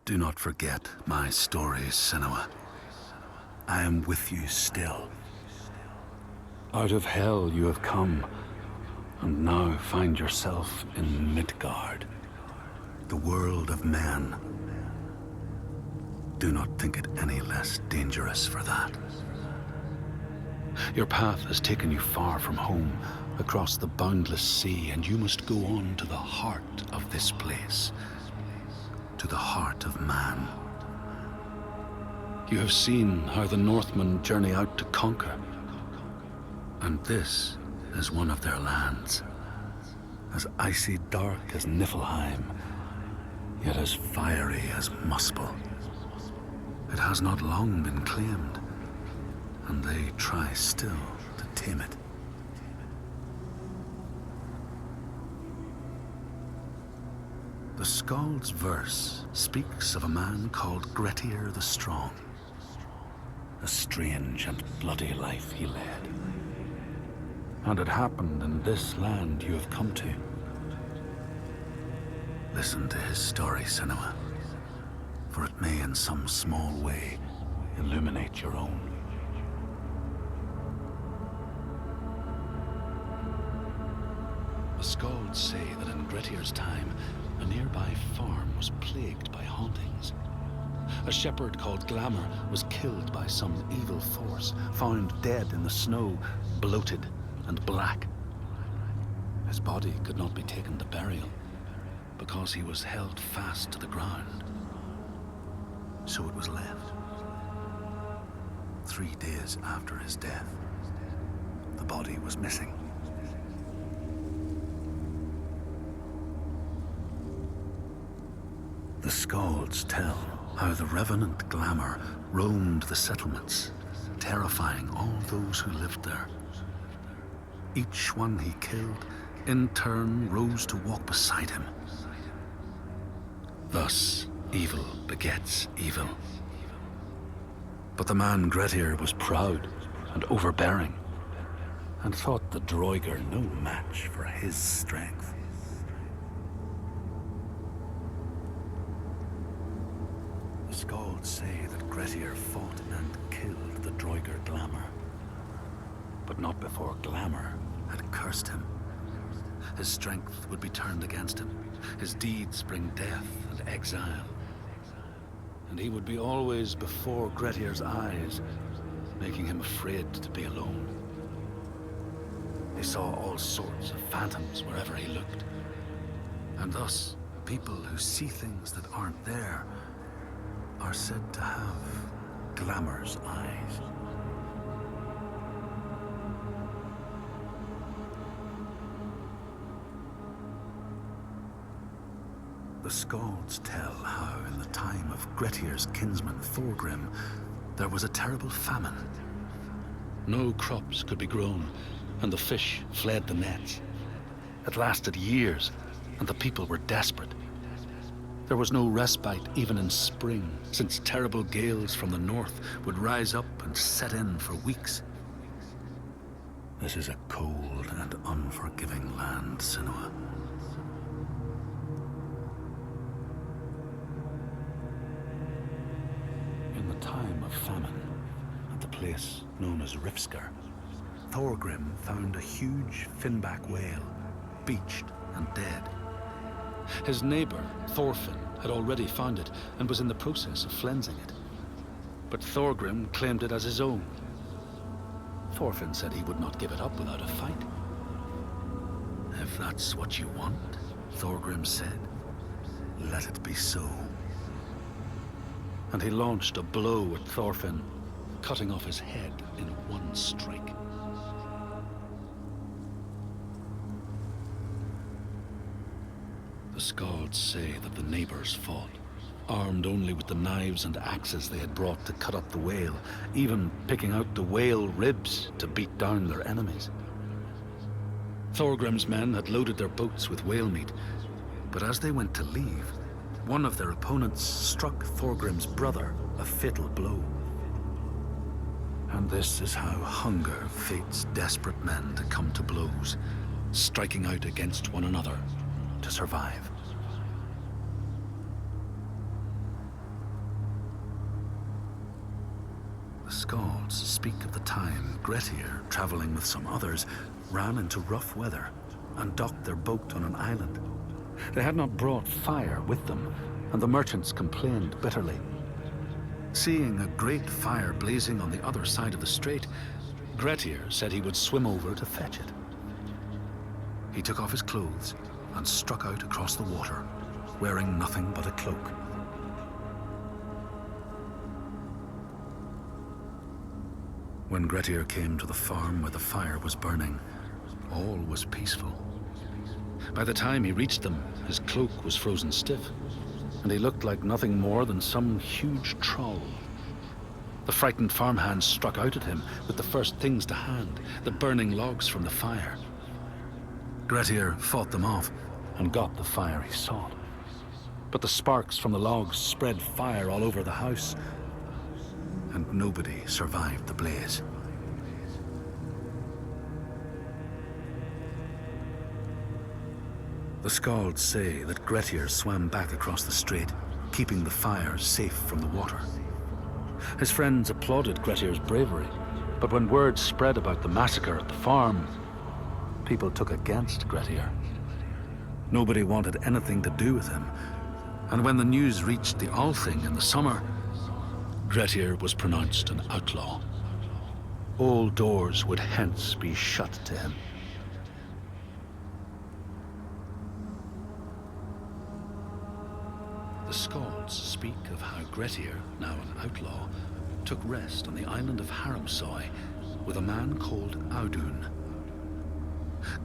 Do not forget my stories, Senua. I am with you still. Out of hell you have come, and now find yourself in Midgard, the world of men. Do not think it any less dangerous for that. Your path has taken you far from home, across the boundless sea, and you must go on to the heart of this place, to the heart of man. You have seen how the Northmen journey out to conquer, and this is one of their lands, as icy dark as Niflheim, yet as fiery as Muspel. It has not long been claimed, and they try still to tame it. The Skald's verse speaks of a man called Grettir the Strong. A strange and bloody life he led. And it happened in this land you have come to. Listen to his story, Senua, for it may in some small way illuminate your own. The Skalds say that in Grettir's time, a nearby farm was plagued by hauntings. A shepherd called Glamour was killed by some evil force, found dead in the snow, bloated and black. His body could not be taken to burial, because he was held fast to the ground. So it was left. 3 days after his death, the body was missing. The Skalds tell how the revenant Glamour roamed the settlements, terrifying all those who lived there. Each one he killed, in turn, rose to walk beside him. Thus, evil begets evil. But the man Grettir was proud and overbearing, and thought the Droiger no match for his strength. The Skalds say that Grettir fought and killed the Droiger Glamour, but not before Glamour had cursed him. His strength would be turned against him, his deeds bring death and exile, and he would be always before Grettir's eyes, making him afraid to be alone. He saw all sorts of phantoms wherever he looked, and thus people who see things that aren't there are said to have Glamour's eyes. The Skalds tell how in the time of Grettir's kinsman Thorgrim, there was a terrible famine. No crops could be grown, and the fish fled the nets. It lasted years, and the people were desperate. There was no respite even in spring, since terrible gales from the north would rise up and set in for weeks. This is a cold and unforgiving land, Senua. In the time of famine, at the place known as Rifskar, Thorgrim found a huge finback whale, beached and dead. His neighbor, Thorfinn, had already found it and was in the process of flensing it. But Thorgrim claimed it as his own. Thorfinn said he would not give it up without a fight. If that's what you want, Thorgrim said, let it be so. And he launched a blow at Thorfinn, cutting off his head in one strike. The Skalds say that the neighbors fought, armed only with the knives and axes they had brought to cut up the whale, even picking out the whale ribs to beat down their enemies. Thorgrim's men had loaded their boats with whale meat, but as they went to leave, one of their opponents struck Thorgrim's brother a fatal blow. And this is how hunger fates desperate men to come to blows, striking out against one another to survive. The Skalds speak of the time Grettir, traveling with some others, ran into rough weather and docked their boat on an island. They had not brought fire with them, and the merchants complained bitterly. Seeing a great fire blazing on the other side of the strait, Grettir said he would swim over to fetch it. He took off his clothes and struck out across the water, wearing nothing but a cloak. When Grettir came to the farm where the fire was burning, all was peaceful. By the time he reached them, his cloak was frozen stiff, and he looked like nothing more than some huge troll. The frightened farmhands struck out at him with the first things to hand, the burning logs from the fire. Grettir fought them off and got the fire he sought. But the sparks from the logs spread fire all over the house, and nobody survived the blaze. The Skalds say that Grettir swam back across the strait, keeping the fire safe from the water. His friends applauded Grettir's bravery, but when word spread about the massacre at the farm, people took against Grettir. Nobody wanted anything to do with him, and when the news reached the Althing in the summer, Grettir was pronounced an outlaw. All doors would hence be shut to him. The Skalds speak of how Grettir, now an outlaw, took rest on the island of Haramsoy with a man called Audun.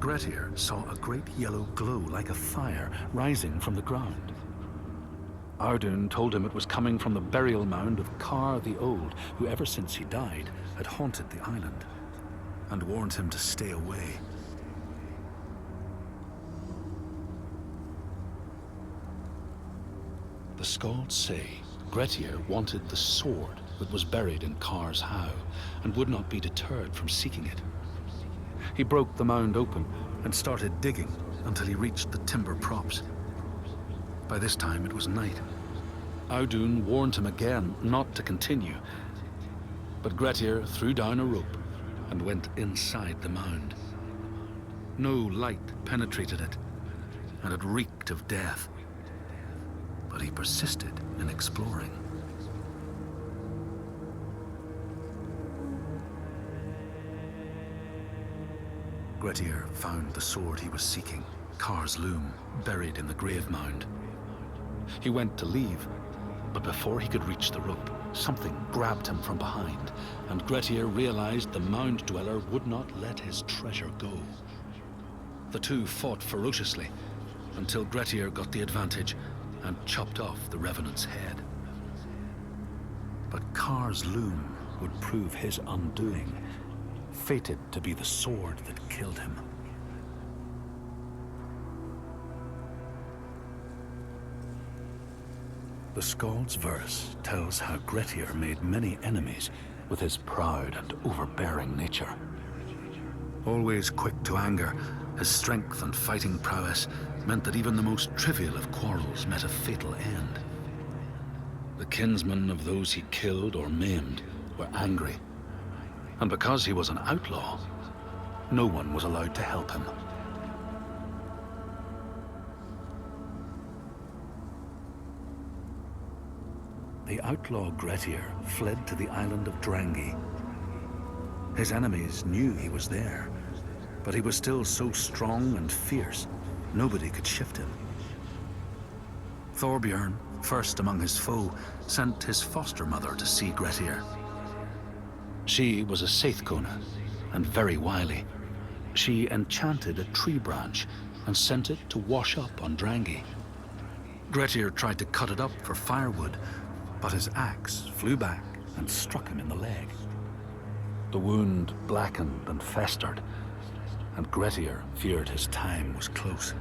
Grettir saw a great yellow glow like a fire rising from the ground. Audun told him it was coming from the burial mound of Karr the Old, who ever since he died had haunted the island, and warned him to stay away. The Skalds say Grettir wanted the sword that was buried in Karr's howe, and would not be deterred from seeking it. He broke the mound open and started digging until he reached the timber props. By this time it was night. Audun warned him again not to continue, but Grettir threw down a rope and went inside the mound. No light penetrated it, and it reeked of death. But he persisted in exploring. Grettir found the sword he was seeking, Karr's loom, buried in the grave mound. He went to leave, but before he could reach the rope, something grabbed him from behind, and Grettir realized the mound dweller would not let his treasure go. The two fought ferociously until Grettir got the advantage and chopped off the revenant's head. But Karr's loom would prove his undoing, fated to be the sword that killed him. The Skald's verse tells how Grettir made many enemies with his proud and overbearing nature. Always quick to anger, his strength and fighting prowess meant that even the most trivial of quarrels met a fatal end. The kinsmen of those he killed or maimed were angry, and because he was an outlaw, no one was allowed to help him. The outlaw Grettir fled to the island of Drangi. His enemies knew he was there, but he was still so strong and fierce, nobody could shift him. Thorbjorn, first among his foe, sent his foster mother to see Grettir. She was a Seithkona and very wily. She enchanted a tree branch and sent it to wash up on Drangi. Grettir tried to cut it up for firewood, but his axe flew back and struck him in the leg. The wound blackened and festered, and Grettir feared his time was close.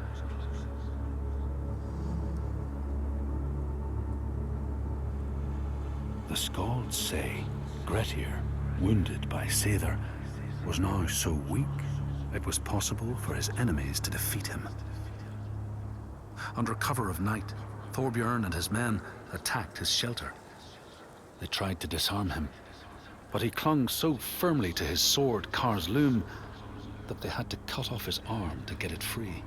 The Skalds say Grettir, wounded by Seithr, was now so weak it was possible for his enemies to defeat him. Under cover of night, Thorbjorn and his men attacked his shelter. They tried to disarm him, But he clung so firmly to his sword, Karr's loom, that they had to cut off his arm to get it free.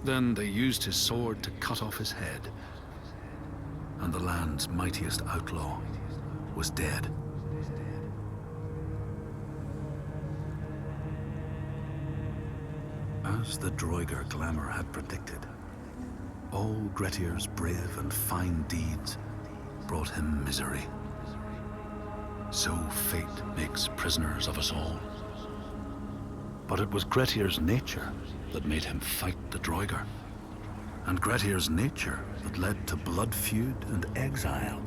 Then they used his sword to cut off his head, and the land's mightiest outlaw was dead. As the Droigar glamour had predicted, all Grettir's brave and fine deeds brought him misery. So fate makes prisoners of us all. But it was Grettir's nature that made him fight the Droigar, and Grettir's nature that led to blood feud and exile.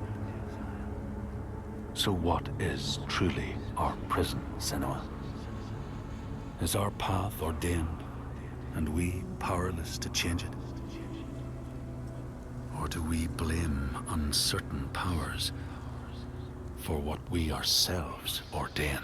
So what is truly our prison, Senua? Is our path ordained, and we powerless to change it? Or do we blame uncertain powers for what we ourselves ordain?